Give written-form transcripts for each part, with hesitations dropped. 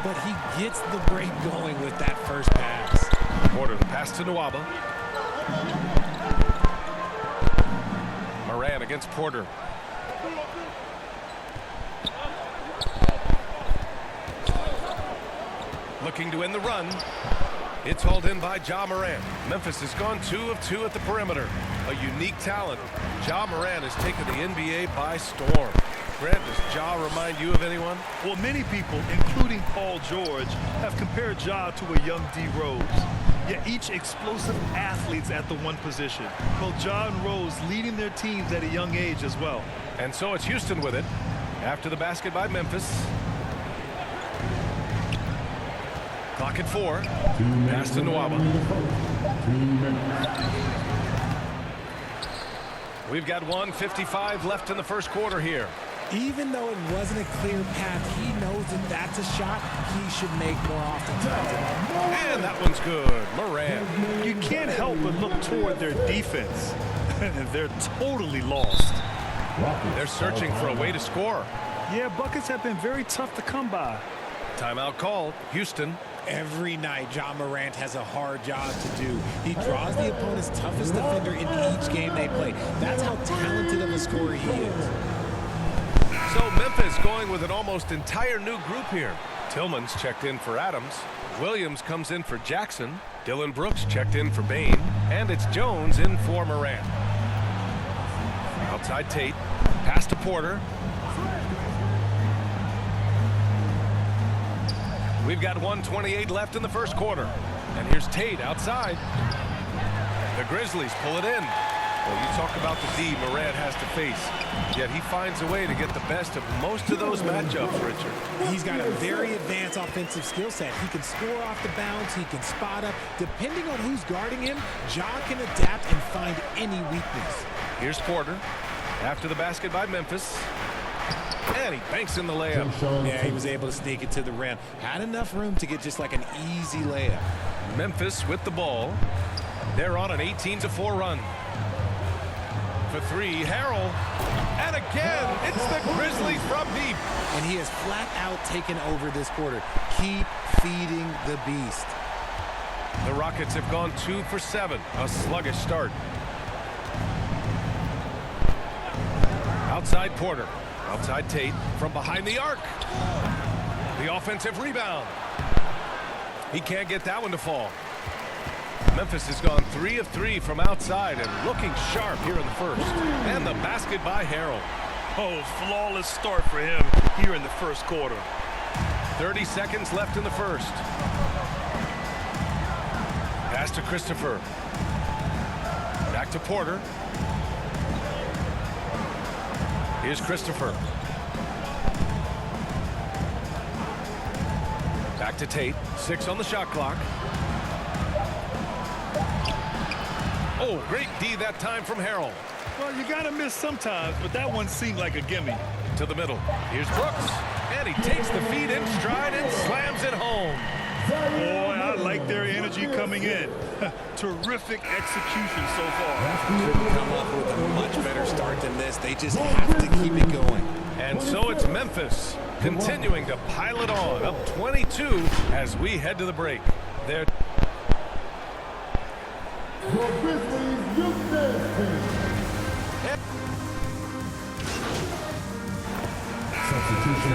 but he gets the break going with that first pass. Porter, the pass to Nwaba. Moran against Porter. Looking to end the run. It's hauled in by Ja Morant. Memphis has gone 2 of 2 at the perimeter. A unique talent. Ja Morant has taken the NBA by storm. Grant, does Ja remind you of anyone? Well, many people, including Paul George, have compared Ja to a young D. Rose. Yet each explosive athletes at the one position. Well, Ja and Rose leading their teams at a young age as well. And so it's Houston with it. After the basket by Memphis. Clock at 4. Pass to Nwaba. We've got 1:55 left in the first quarter here. Even though it wasn't a clear path, he knows that that's a shot he should make more often. And that one's good. Moran. You can't help but look toward their defense. They're totally lost. They're searching for a way to score. Yeah, buckets have been very tough to come by. Timeout called. Houston. Every night, Ja Morant has a hard job to do. He draws the opponent's toughest defender in each game they play. That's how talented of a scorer he is. So Memphis going with an almost entire new group here. Tillman's checked in for Adams. Williams comes in for Jackson. Dylan Brooks checked in for Bain. And it's Jones in for Moran. Outside Tate. Pass to Porter. We've got 1:28 left in the first quarter. And here's Tate outside. The Grizzlies pull it in. Well, you talk about the D Moran has to face. Yet he finds a way to get the best of most of those matchups, Richard. He's got a very advanced offensive skill set. He can score off the bounce. He can spot up. Depending on who's guarding him, Ja can adapt and find any weakness. Here's Porter. After the basket by Memphis. And he banks in the layup. Yeah, he was able to sneak it to the rim. Had enough room to get just like an easy layup. Memphis with the ball. They're on an 18-4 run. For 3, Harrell. And again, it's the Grizzlies from deep. And he has flat out taken over this quarter. Keep feeding the beast. The Rockets have gone 2 for 7. A sluggish start. Outside Porter. Outside Tate. From behind the arc. The offensive rebound. He can't get that one to fall. Memphis has gone 3 of 3 from outside and looking sharp here in the first. And the basket by Harrell. Oh, flawless start for him here in the first quarter. 30 seconds left in the first. Pass to Christopher. Back to Porter. Here's Christopher. Back to Tate. 6 on the shot clock. Oh, great D that time from Harrell. Well, you got to miss sometimes, but that one seemed like a gimme. To the middle. Here's Brooks. And he takes the feed in stride and slams it home. Boy, I like their energy coming in. Terrific execution so far. Couldn't come up with a much better start than this. They just have to keep it going. And so it's Memphis continuing to pile it on. Up 22 as we head to the break. They're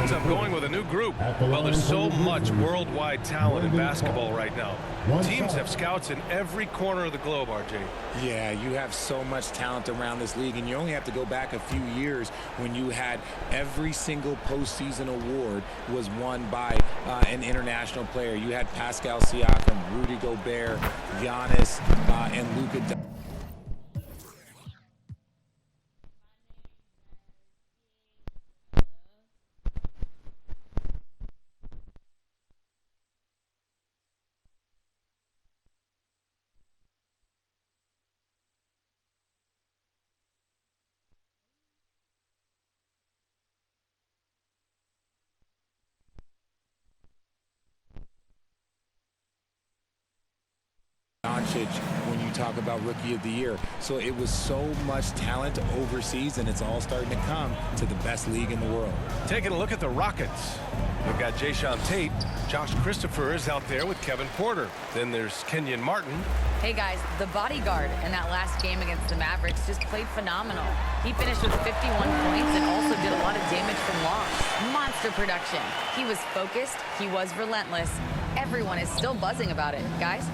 ends up going with a new group. Well, there's so much worldwide talent in basketball right now. Teams have scouts in every corner of the globe, RJ. Yeah, you have so much talent around this league, and you only have to go back a few years when you had every single postseason award was won by an international player. You had Pascal Siakam, Rudy Gobert, Giannis, and Luka. Doncic when you talk about Rookie of the Year. So it was so much talent overseas, and it's all starting to come to the best league in the world. Taking a look at the Rockets. We've got Jayshawn Tate. Josh Christopher is out there with Kevin Porter. Then there's Kenyon Martin. Hey guys, the bodyguard in that last game against the Mavericks just played phenomenal. He finished with 51 points and also did a lot of damage from long. Monster production. He was focused. He was relentless. Everyone is still buzzing about it, guys.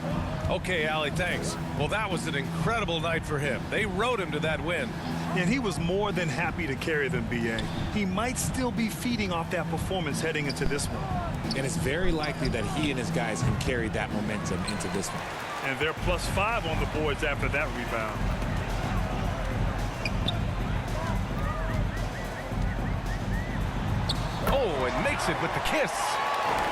Okay, Allie, thanks. Well, that was an incredible night for him. They rode him to that win. And he was more than happy to carry them, B.A. He might still be feeding off that performance heading into this one. And it's very likely that he and his guys can carry that momentum into this one. And they're +5 on the boards after that rebound. Oh, and makes it with the kiss.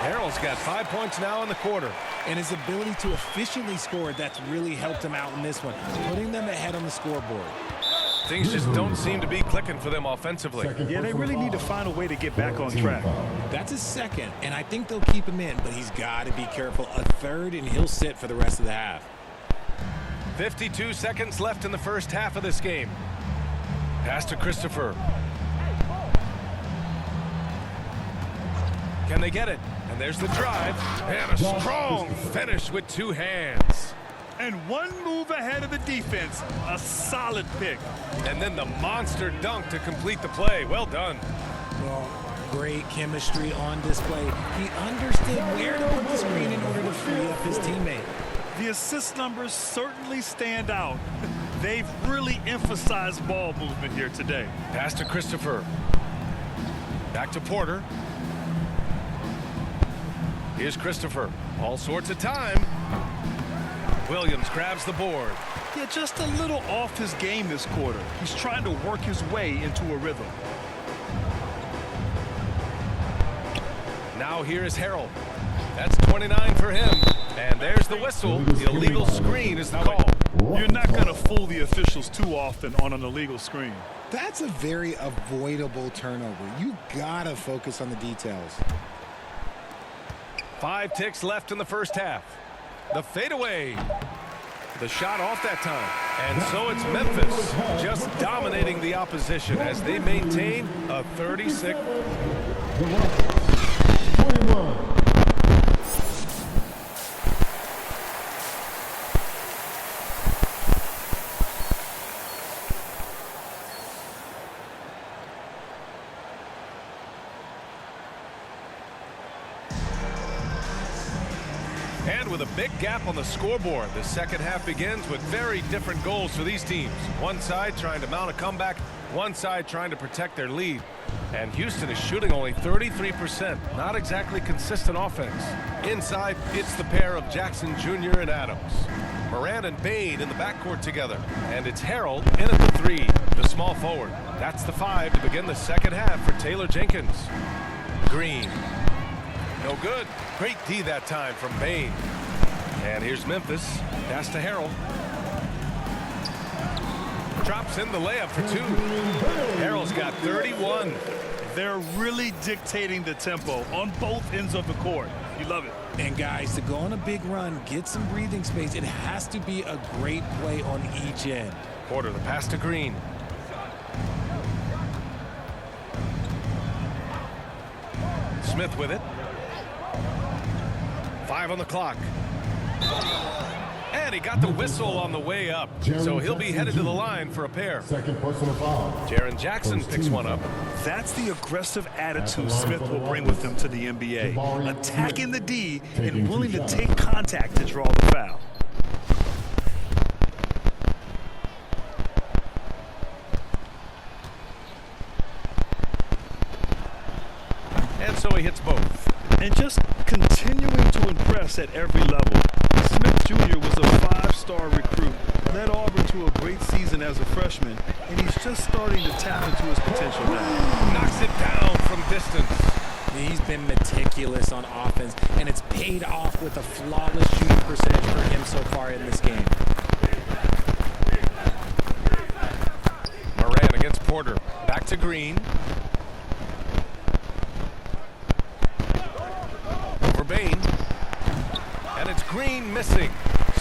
Harrell's got 5 points now in the quarter. And his ability to efficiently score, that's really helped him out in this one, putting them ahead on the scoreboard. Things just don't seem to be clicking for them offensively. Yeah, they really need to find a way to get back on track. That's his second, and I think they'll keep him in, but he's got to be careful. A third, and he'll sit for the rest of the half. 52 seconds left in the first half of this game. Pass to Christopher. Can they get it? And there's the drive. And a strong finish with two hands. And one move ahead of the defense. A solid pick. And then the monster dunk to complete the play. Well done. Well, great chemistry on display. He understood where to put the screen in order to free up his teammate. The assist numbers certainly stand out. They've really emphasized ball movement here today. Pass to Christopher. Back to Porter. Here's Christopher. All sorts of time. Williams grabs the board. Yeah, just a little off his game this quarter. He's trying to work his way into a rhythm. Now here is Harrell. That's 29 for him. And there's the whistle. The illegal screen is the call. You're not going to fool the officials too often on an illegal screen. That's a very avoidable turnover. You gotta focus on the details. 5 ticks left in the first half. The fadeaway. The shot off that time. And so it's Memphis just dominating the opposition as they maintain a 36. And with a big gap on the scoreboard, the second half begins with very different goals for these teams. One side trying to mount a comeback, one side trying to protect their lead. And Houston is shooting only 33%, not exactly consistent offense. Inside, it's the pair of Jackson Jr. and Adams. Morant and Bane in the backcourt together. And it's Harrell in at the 3, the small forward. That's the 5 to begin the second half for Taylor Jenkins. Green. No good. Great D that time from Bane. And here's Memphis. Pass to Harrell. Drops in the layup for 2. Harrell's got 31. They're really dictating the tempo on both ends of the court. You love it. And guys, to go on a big run, get some breathing space, it has to be a great play on each end. Porter, the pass to Green. Smith with it. 5 on the clock. And he got the whistle on the way up. So he'll be headed to the line for a pair. Second personal foul. Jaren Jackson picks one up. That's the aggressive attitude Smith will bring with him to the NBA. Attacking the D and willing to take contact to draw the foul. And so he hits both. And just continuing to impress at every level. Smith Jr. was a 5-star recruit, led Auburn to a great season as a freshman, and he's just starting to tap into his potential now. Knocks it down from distance. He's been meticulous on offense, and it's paid off with a flawless shooting percentage for him so far in this game. Morant against Porter. Back to Green. Over Bane. And it's Green missing.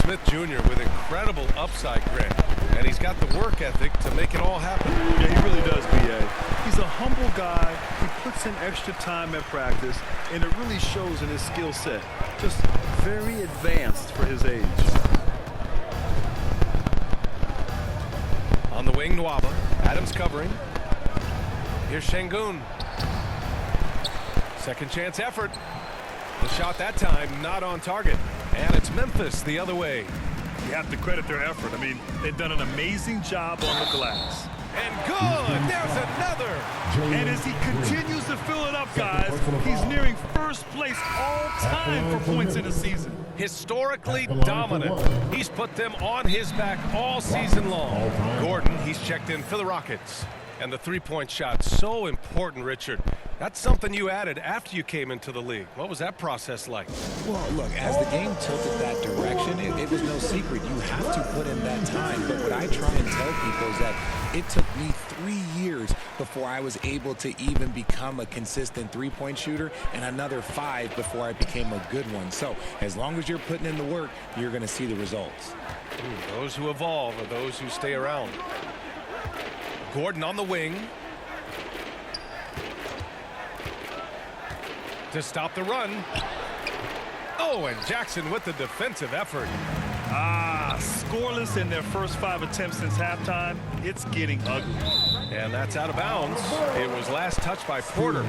Smith Jr. with incredible upside grit, and he's got the work ethic to make it all happen. Yeah, he really does, B.A. He's a humble guy. He puts in extra time at practice, and it really shows in his skill set. Just very advanced for his age. On the wing, Nwaba. Adams covering. Here's Şengün. Second chance effort. The shot that time not on target. And it's Memphis the other way. You have to credit their effort. I mean, they've done an amazing job on the glass. And good! There's another! And as he continues to fill it up, guys, he's nearing first place all time for points in the season. Historically dominant. He's put them on his back all season long. Gordon, he's checked in for the Rockets. And the three-point shot, so important, Richard. That's something you added after you came into the league. What was that process like? Well, look, as the game tilted that direction, it was no secret. You have to put in that time. But what I try and tell people is that it took me 3 years before I was able to even become a consistent three-point shooter, and another 5 before I became a good one. So as long as you're putting in the work, you're going to see the results. Those who evolve are those who stay around. Gordon on the wing. To stop the run. Oh, and Jackson with the defensive effort. Scoreless in their first 5 attempts since halftime. It's getting ugly. And that's out of bounds. It was last touched by Porter.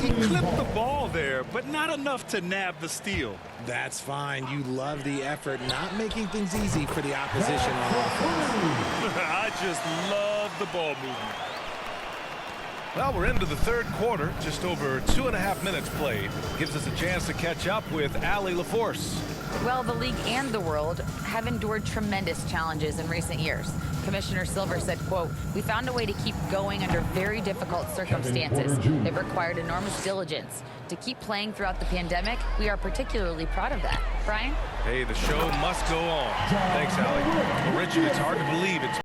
He clipped the ball there, but not enough to nab the steal. That's fine. You love the effort, not making things easy for the opposition on offense. I just love the ball movement. Well, we're into the third quarter. Just over 2.5 minutes played. Gives us a chance to catch up with Allie LaForce. Well, the league and the world have endured tremendous challenges in recent years. Commissioner Silver said, quote, "We found a way to keep going under very difficult circumstances. It required enormous diligence. To keep playing throughout the pandemic, we are particularly proud of that." Brian? Hey, the show must go on. Thanks, Allie. Well, Richard, it's hard to believe it's